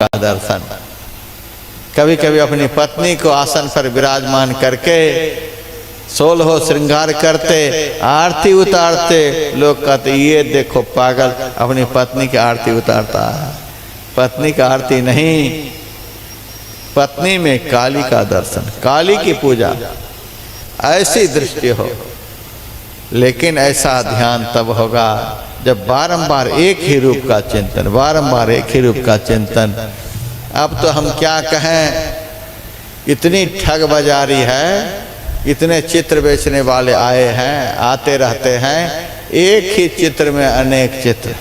का दर्शन। कभी कभी अपनी पत्नी को आसन पर विराजमान करके 16 श्रृंगार करते, आरती उतारते, लोग कहते ये देखो पागल अपनी पत्नी की आरती उतारता है। पत्नी का आरती नहीं, पत्नी में काली का दर्शन, काली की पूजा, ऐसी दृष्टि हो। लेकिन ऐसा ध्यान तब होगा जब बारंबार एक ही रूप का चिंतन, बारंबार एक ही रूप का चिंतन। अब तो हम क्या कहें, इतनी ठग बाजारी है, इतने चित्र बेचने वाले आए हैं, आते रहते हैं, एक ही चित्र में अनेक चित्र।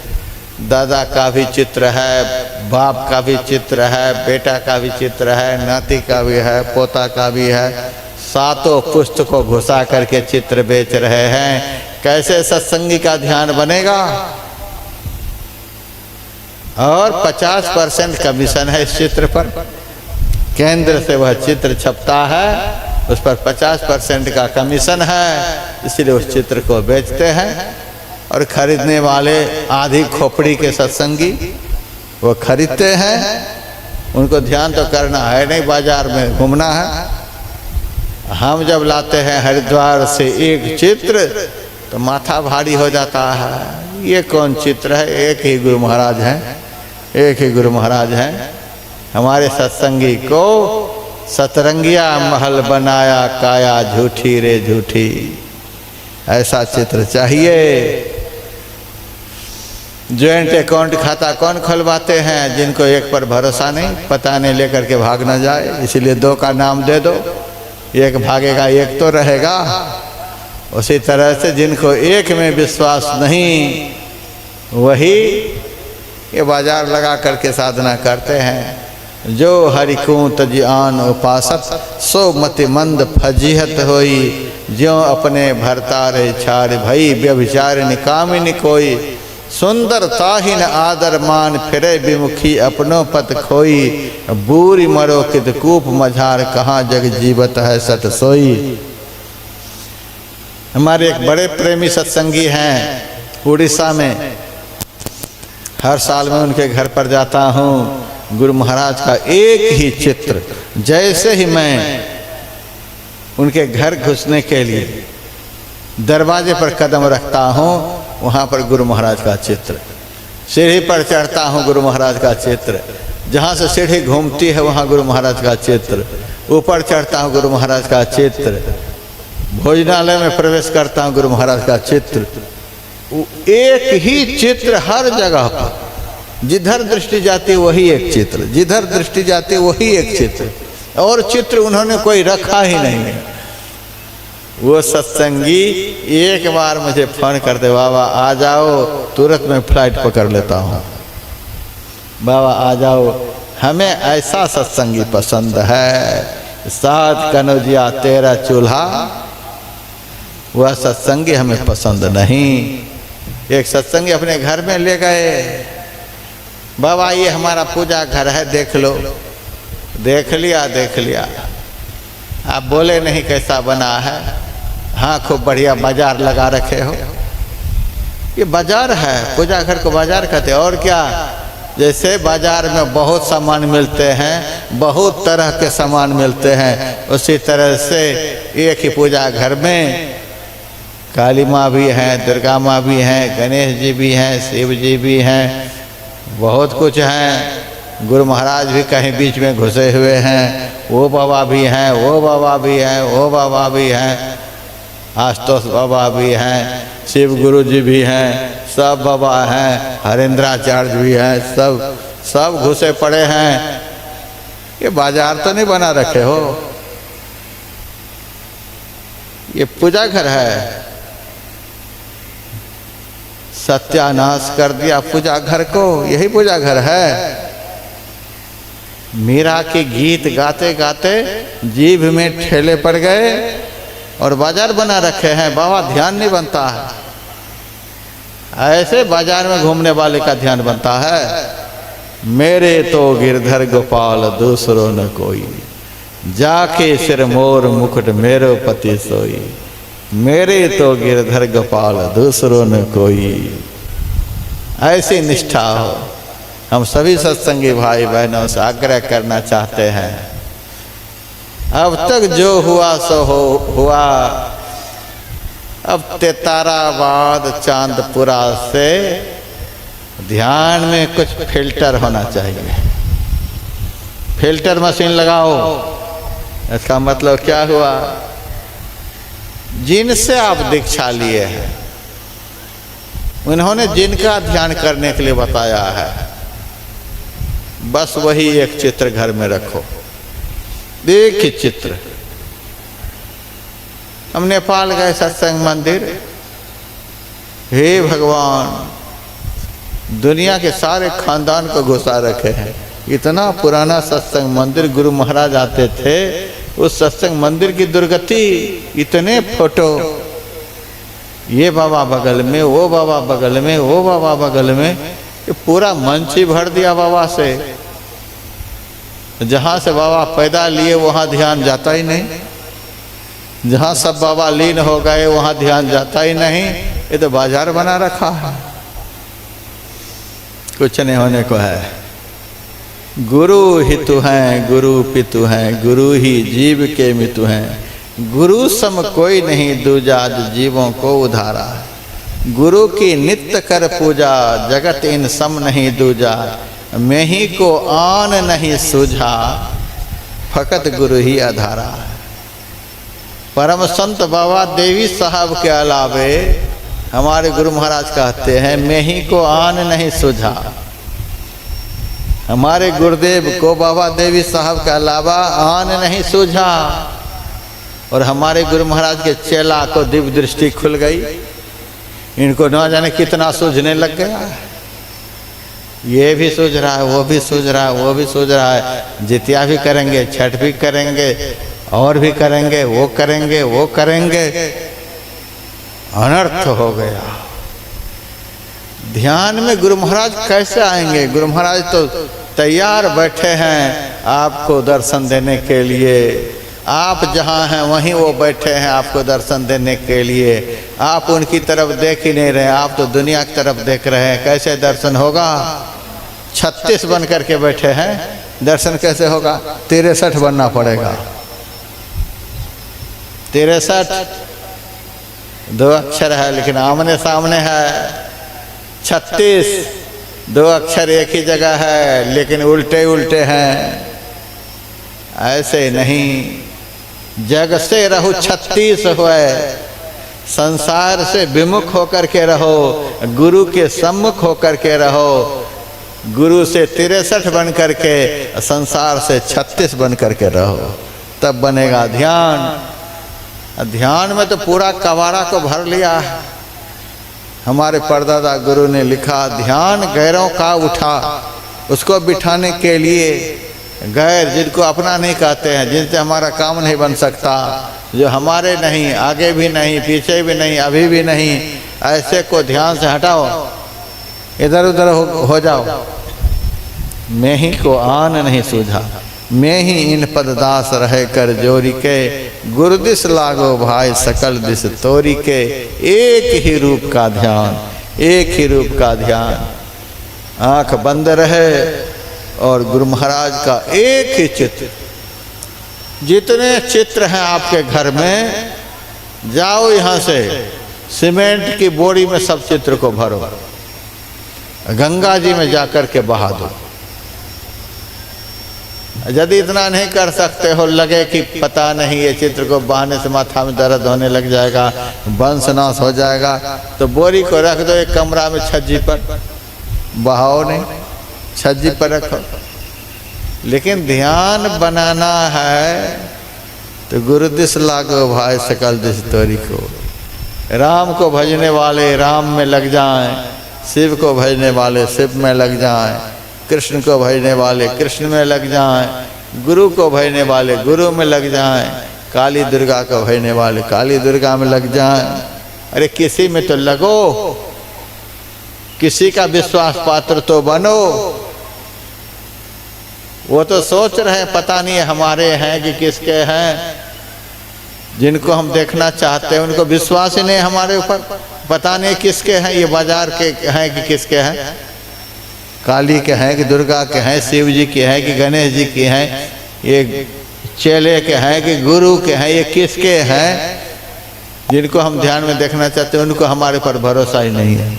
दादा का भी चित्र है, बाप का भी चित्र है, बेटा का भी चित्र है, नाती का भी है, पोता का भी है। सातों पुस्तकों घुसा करके चित्र बेच रहे हैं। कैसे सत्संगी का ध्यान बनेगा? और 50% कमीशन है इस चित्र पर। केंद्र से वह चित्र छपता है, उस पर 50% का कमीशन है, इसलिए उस चित्र को बेचते हैं। और खरीदने वाले आधी खोपड़ी के सत्संगी वो खरीदते हैं। उनको ध्यान तो करना है नहीं, बाजार में घूमना है। हम जब लाते हैं हरिद्वार से एक चित्र तो माथा भारी हो जाता है। ये कौन चित्र है? एक ही गुरु महाराज हैं, एक ही गुरु महाराज हैं। हमारे सत्संगी को सतरंगिया महल बनाया, काया झूठी रे झूठी, ऐसा चित्र चाहिए। ज्वाइंट अकाउंट खाता कौन खुलवाते हैं? जिनको एक पर भरोसा नहीं, पता नहीं लेकर के भाग ना जाए, इसलिए 2 का नाम दे दो, एक भागेगा एक तो रहेगा। उसी तरह से जिनको एक में विश्वास नहीं, वही ये बाजार लगा करके साधना करते हैं। जो हरिकू तज आन उपासत, सो मति मंद फजीहत होई, ज्यों अपने भरतारे छाड़ भई, व्यभिचार निकामिनी कोई, सुंदर ताहिन आदर मान, फिरे विमुखी अपनो पत खोई, बूरी मरो कित कूप मझार, कहाँ जग जीवत है सत सोई। हमारे एक बड़े प्रेमी सत्संगी हैं उड़ीसा में। हर साल मैं उनके घर पर जाता हूँ। गुरु महाराज का एक ही चित्र, जैसे ही मैं उनके घर घुसने के लिए दरवाजे पर कदम रखता हूँ, वहाँ पर गुरु महाराज का चित्र। सीढ़ी पर चढ़ता हूँ, गुरु महाराज का चित्र। जहाँ से सीढ़ी घूमती है वहाँ गुरु महाराज का चित्र। ऊपर चढ़ता हूँ, गुरु महाराज का चित्र। भोजनालय में प्रवेश करता हूँ, गुरु महाराज का चित्र। एक ही चित्र हर जगह पर, जिधर दृष्टि जाती वही एक चित्र, जिधर दृष्टि जाती वही एक चित्र, और चित्र उन्होंने कोई रखा ही नहीं है। वो सत्संगी एक बार मुझे फोन करते, बाबा आ जाओ, तुरंत मैं फ्लाइट पकड़ लेता हूँ। बाबा आ जाओ, हमें ऐसा सत्संगी पसंद है। सात कनौजिया 13 चूल्हा, वह सत्संगी हमें पसंद नहीं। एक सत्संगी अपने घर में ले गए, बाबा ये हमारा पूजा घर है, देख लो। देख लिया, देख लिया। आप बोले नहीं कैसा बना है? हाँ खूब बढ़िया बाजार लगा रखे हो। ये बाजार है, पूजा घर को बाजार कहते हैं। और क्या? जैसे बाजार में बहुत सामान मिलते हैं, बहुत तरह के सामान मिलते हैं, उसी तरह से एक ही पूजा घर में काली माँ भी हैं, दुर्गा माँ भी हैं, गणेश जी भी हैं, शिव जी भी हैं, बहुत कुछ हैं। गुरु महाराज भी कहीं बीच में घुसे हुए हैं। वो बाबा भी हैं, वो बाबा भी हैं, वो बाबा भी हैं, आशुतोष बाबा भी हैं, शिव गुरु जी भी हैं, सब बाबा हैं, हरेंद्राचार्य भी हैं, सब घुसे पड़े हैं। ये बाजार तो नहीं बना रखे हो, ये पूजा घर है। सत्यानाश कर दिया पूजा घर को, यही पूजा घर है। मीरा के गीत गाते गाते जीभ में ठेले पड़ गए और बाजार बना रखे हैं। बाबा ध्यान नहीं बनता है, ऐसे बाजार में घूमने वाले का ध्यान बनता है। मेरे तो गिरधर गोपाल दूसरो न कोई, जाके सिर मोर मुकुट मेरो पति सोई। मेरे तो गिरधर गोपाल दूसरो न कोई, ऐसी निष्ठा हो। हम सभी सत्संगी भाई बहनों से आग्रह करना चाहते हैं, अब तक जो हुआ सो हुआ। अब तेताराबाद चांदपुरा से ध्यान में कुछ फिल्टर होना चाहिए। फिल्टर मशीन लगाओ। इसका मतलब क्या हुआ? जिनसे आप दीक्षा लिए हैं उन्होंने जिनका ध्यान करने के लिए बताया है, बस वही एक चित्र घर में रखो। देखिए चित्र। हम नेपाल गए सत्संग मंदिर, हे भगवान, दुनिया के सारे खानदान को घुसा रखे हैं। इतना पुराना सत्संग मंदिर, गुरु महाराज आते थे। उस सत्संग मंदिर की दुर्गति, इतने फोटो, ये बाबा बगल में, वो बाबा बगल में, वो बाबा बगल में, ये पूरा मंच ही भर दिया बाबा से। जहाँ से बाबा पैदा लिए वहाँ ध्यान जाता ही नहीं, जहाँ सब बाबा लीन हो गए वहाँ ध्यान जाता ही नहीं। ये तो बाजार बना रखा है, कुछ नहीं होने को है। गुरु हितु हैं, गुरु पितु हैं, गुरु ही जीव के मितु हैं। गुरु सम कोई नहीं दूजा, जो जीवों को उधारा। गुरु की नित्य कर पूजा, जगत इन सम नहीं दूजा। मैं ही को आन नहीं सूझा, फकत गुरु ही आधारा। परम संत बाबा देवी साहब के अलावे हमारे गुरु महाराज कहते हैं, मैं ही को आन नहीं सूझा। हमारे गुरुदेव को बाबा देवी साहब के अलावा आन नहीं सूझा। और हमारे गुरु महाराज के चेला को दिव्य दृष्टि खुल गई। इनको न जाने कितना सूझने लग गया। ये भी सूझ रहा है, वो भी सूझ रहा है, वो भी सूझ रहा है। जितिया भी करेंगे, छठ भी करेंगे, और भी करेंगे, वो करेंगे, वो करेंगे। अनर्थ हो गया। ध्यान में गुरु महाराज कैसे आएंगे? गुरु महाराज तो तैयार बैठे हैं आपको दर्शन देने के लिए। आप जहाँ हैं वहीं वो बैठे हैं आपको दर्शन देने के लिए। आप उनकी तरफ देख ही नहीं रहे, आप तो दुनिया की तरफ देख रहे हैं। कैसे दर्शन होगा? 36 बन करके बैठे हैं, दर्शन कैसे होगा? 63 बनना पड़ेगा। 63 दो अक्षर है लेकिन आमने सामने है। 36 दो अक्षर एक ही जगह है लेकिन उल्टे उल्टे हैं। ऐसे नहीं, जग से रहो 36 हुए, संसार से विमुख होकर के रहो, गुरु के सम्मुख होकर के रहो। गुरु से 63 बन करके, संसार से 36 बन करके रहो, तब बनेगा ध्यान। ध्यान में तो पूरा कबाड़ा को भर लिया है। हमारे परदादा गुरु ने लिखा, ध्यान गैरों का उठा, उसको बिठाने के लिए गैर जिनको अपना नहीं कहते हैं, जिनसे हमारा काम नहीं बन सकता, जो हमारे नहीं, आगे भी नहीं, पीछे भी नहीं, अभी भी नहीं, ऐसे को ध्यान से हटाओ, इधर उधर हो जाओ। मैं ही को आन नहीं सूझा, मैं ही इन पददास रहे कर जोरी के। गुरुदिस लागो भाई सकल दिस तोरी के। एक ही रूप का ध्यान, एक ही रूप का ध्यान। आंख बंद रहे और गुरु महाराज का एक ही चित्र। जितने चित्र हैं आपके घर में, जाओ यहाँ से सीमेंट की बोरी में सब चित्र को भरो, गंगा जी में जाकर के बहा दो। यदि इतना नहीं कर सकते हो, लगे कि पता नहीं ये चित्र को बहाने से माथा में दर्द होने लग जाएगा, वंशनाश हो जाएगा, तो बोरी को रख दो एक कमरा में छज्जी पर, बहाओ नहीं, छज्जी पर रखो। लेकिन ध्यान बनाना है तो गुरुदिस लागो भाई सकल दिस तोरी को। राम को भजने वाले राम में लग जाएं, शिव को भजने वाले शिव में लग जाएं, कृष्ण को भजने वाले कृष्ण में लग जाएं, गुरु को भजने वाले गुरु में लग जाएं, काली दुर्गा को भजने वाले काली दुर्गा में लग जाएं। अरे किसी में तो लगो, किसी का विश्वास पात्र तो बनो। वो तो सोच रहे हैं पता नहीं हमारे हैं कि किसके हैं, जिनको हम देखना चाहते हैं उनको विश्वास ही नहीं हमारे ऊपर, पता नहीं किसके हैं, ये बाजार के हैं कि किसके हैं। काली के हैं कि दुर्गा के हैं, शिव जी के हैं कि गणेश जी के हैं, ये चेले के हैं कि गुरु के हैं, ये किसके हैं? जिनको हम ध्यान में देखना चाहते हैं उनको हमारे पर भरोसा ही नहीं है।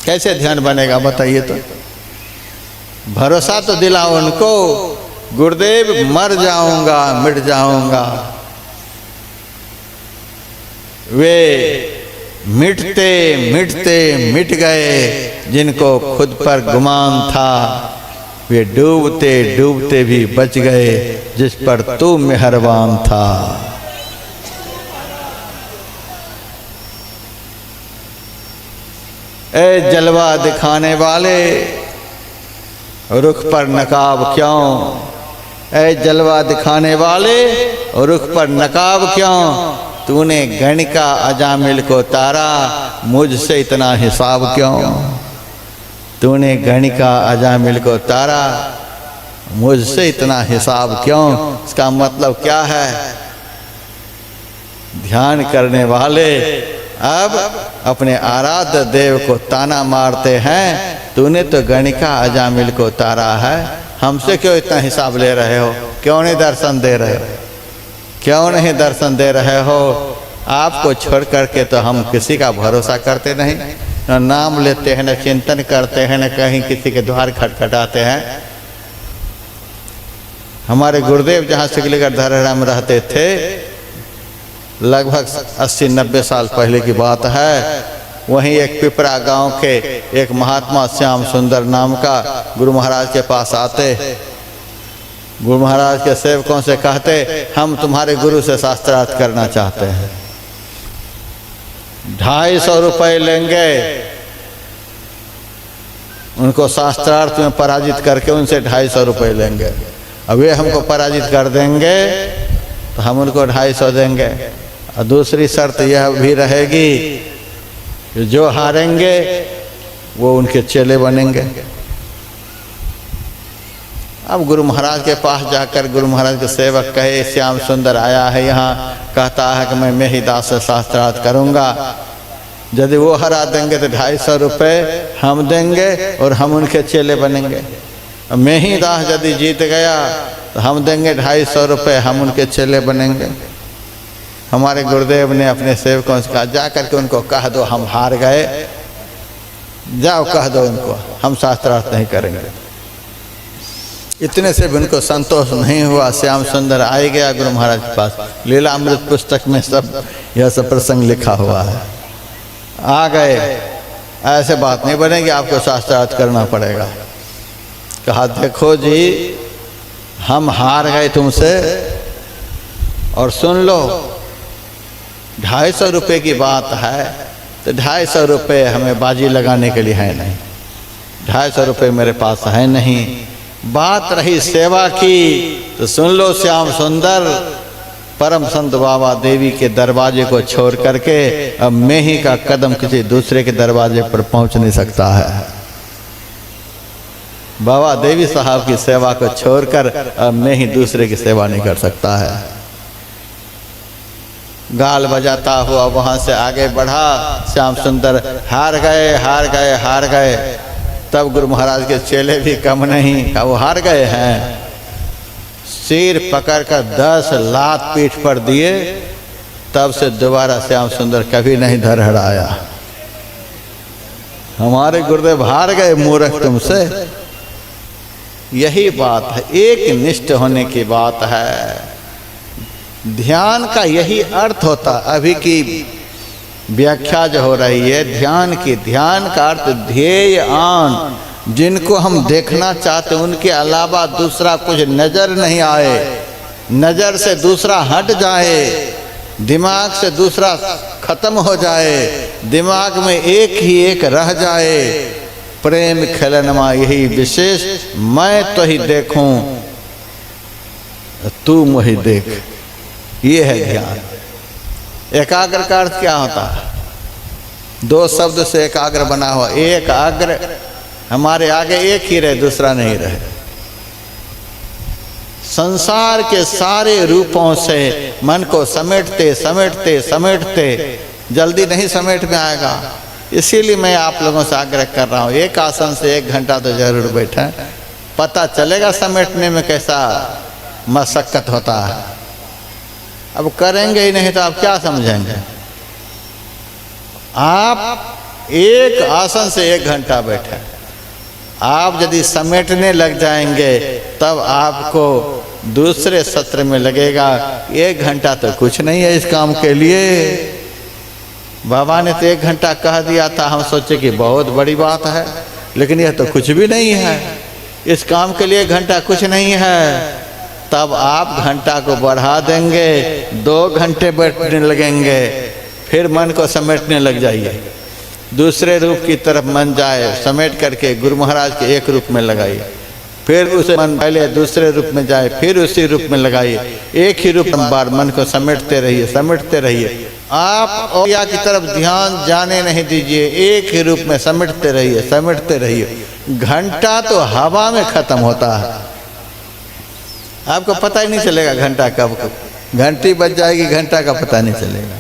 कैसे ध्यान बनेगा बताइए? तो भरोसा तो दिलाओ उनको। गुरुदेव मर जाऊंगा, मिट जाऊंगा। वे मिटते मिटते मिट गए जिनको खुद पर गुमान था। वे डूबते डूबते भी बच गए जिस पर तू मेहरबान था। ए जलवा दिखाने वाले, रुख पर नकाब क्यों? ए जलवा दिखाने वाले, रुख पर नकाब क्यों? तूने गणिका अजामिल को तारा, मुझसे इतना हिसाब क्यों? तूने गणिका अजामिल को तारा, मुझसे इतना हिसाब क्यों? इसका मतलब क्या है? ध्यान करने वाले अब अपने आराध्य देव को ताना मारते हैं, तूने तो गणिका अजामिल को तारा है, हमसे क्यों इतना हिसाब ले रहे हो? क्यों नहीं दर्शन दे रहे हो? क्यों नहीं दर्शन दे रहे हो? आपको छोड़ करके तो हम किसी का भरोसा करते नहीं, न नाम लेते हैं, न चिंतन करते हैं, न कहीं किसी के द्वार खटखटाते हैं। हमारे गुरुदेव जहाँ सिकलीगढ़ धरहरा में रहते थे, लगभग 80-90 साल पहले की बात है, वहीं एक पिपरा गांव के एक महात्मा श्याम सुंदर नाम का गुरु महाराज के पास आते। गुरु महाराज के सेवकों से कहते, हम तुम्हारे गुरु से शास्त्रार्थ करना चाहते हैं, 250 रुपये लेंगे। उनको शास्त्रार्थ में पराजित करके उनसे 250 रुपये लेंगे। अब वे हमको पराजित कर देंगे तो हम उनको 250 देंगे। और दूसरी शर्त यह भी रहेगी कि जो हारेंगे वो उनके चेले बनेंगे। अब गुरु महाराज के पास जाकर गुरु महाराज के सेवक कहे, श्याम सुंदर आया है यहाँ, कहता है कि मैं ही दास से शास्त्रार्थ करूँगा। यदि वो हरा देंगे तो 250 रुपये हम देंगे और हम उनके चेले बनेंगे। मैं ही दास यदि जीत गया तो हम देंगे 250 रुपये, हम उनके चेले बनेंगे। हमारे गुरुदेव ने अपने सेवकों से कहा, जा करके उनको कह दो हम हार गए, जाओ कह दो उनको हम शास्त्रार्थ नहीं करेंगे। इतने से भी उनको संतोष नहीं हुआ। श्याम सुंदर आ गया गुरु महाराज के पास। लीला अमृत पुस्तक में सब यह सब प्रसंग लिखा हुआ है। आ गए, ऐसे बात नहीं बनेगी, आपको शास्त्रार्थ करना पड़ेगा। कहा, देखो जी हम हार गए तुमसे, और सुन लो 250 रुपये की बात है तो 250 रुपये हमें बाजी लगाने के लिए है नहीं, 250 रुपये मेरे पास है नहीं। बात रही सेवा की तो सुन लो श्याम सुंदर, परम संत बाबा देवी के दरवाजे को छोड़ करके अब मैं ही का कदम किसी दूसरे के दरवाजे पर पहुंच नहीं सकता है। बाबा देवी साहब की सेवा को छोड़कर अब मैं ही दूसरे की सेवा नहीं कर सकता है। गाल बजाता हुआ वहां से आगे बढ़ा। श्याम सुंदर हार गए हार गए हार गए। तब गुरु महाराज के चेले भी कम नहीं, वो हार गए हैं। सिर पकड़कर 10 लात पीठ पर दिए। तब से दोबारा श्याम सुंदर कभी नहीं धरहराया। हमारे गुरुदेव हार गए मूर्ख तुमसे। यही बात है, एक निष्ठ होने की बात है। ध्यान का यही अर्थ होता। अभी की व्याख्या जो हो रही है ध्यान की, ध्यान का अर्थ ध्येय आन, जिनको हम देखना चाहते हैं उनके अलावा दूसरा कुछ नजर नहीं आए, नजर से दूसरा हट जाए, दिमाग से दूसरा खत्म हो जाए, दिमाग में एक ही एक रह जाए। प्रेम खेलनमा यही विशेष, मैं तो ही देखूं तू मुझे देख, ये है ध्यान। एकाग्र का अर्थ क्या होता है? 2 शब्द से एकाग्र बना हुआ। एकाग्र हमारे आगे एक ही रहे, दूसरा नहीं रहे। संसार के सारे रूपों से मन को समेटते समेटते समेटते, जल्दी नहीं समेट में आएगा। इसीलिए मैं आप लोगों से आग्रह कर रहा हूँ, एक आसन से 1 घंटा तो जरूर बैठें, पता चलेगा समेटने में कैसा मशक्कत होता है। अब करेंगे ही नहीं तो आप क्या समझेंगे। आप एक आसन से 1 घंटा बैठे, आप यदि समेटने लग जाएंगे तब आपको दूसरे सत्र में लगेगा 1 घंटा तो कुछ नहीं है इस काम के लिए। बाबा ने तो 1 घंटा कह दिया था, हम सोचे कि बहुत बड़ी बात है, लेकिन यह तो कुछ भी नहीं है, इस काम के लिए 1 घंटा कुछ नहीं है। तब आप घंटा को बढ़ा देंगे, 2 घंटे बैठने लगेंगे, फिर मन को समेटने लग जाइए, दूसरे रूप की तरफ मन जाए, समेट करके गुरु महाराज के एक रूप में लगाइए, फिर उसे मन पहले दूसरे रूप में जाए, फिर उसी रूप में लगाइए, एक ही रूप बार मन को समेटते रहिए, समेटते रहिए। आप औया की तरफ ध्यान जाने नहीं दीजिए, एक ही रूप में समेटते रहिए, समेटते रहिए। घंटा तो हवा में खत्म होता है, आपको पता ही नहीं चलेगा घंटा कब घंटी बज जाएगी, घंटा का पता नहीं चलेगा।